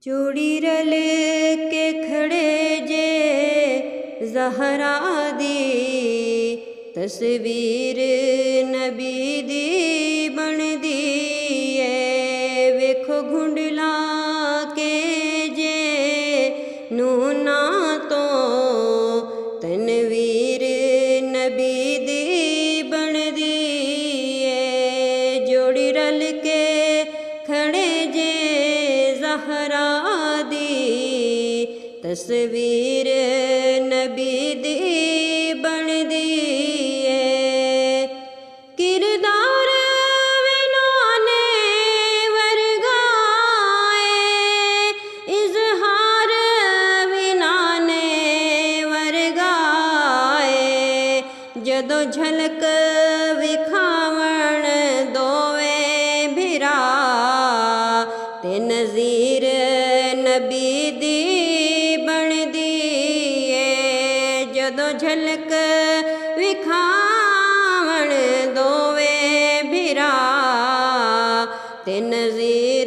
जोड़ी रल के खड़े जे ज़हरा दी तस्वीर नबी दी बनदी है। वेखो घुंडला के जे नूना तो तनवीर नबी दी बनदी है। जोड़ी रल के खड़े जे ज़हरा दी तस्वीर नबी दी बनदी है। किरदार विनाने वर्गाए इजहार विनाने वर्गाए जदों झलक विखावण दोवे भिरा ते नज़ीर नबी दी बनदी है। जदों झलक विखावण दोवे भिरा ते नज़ीर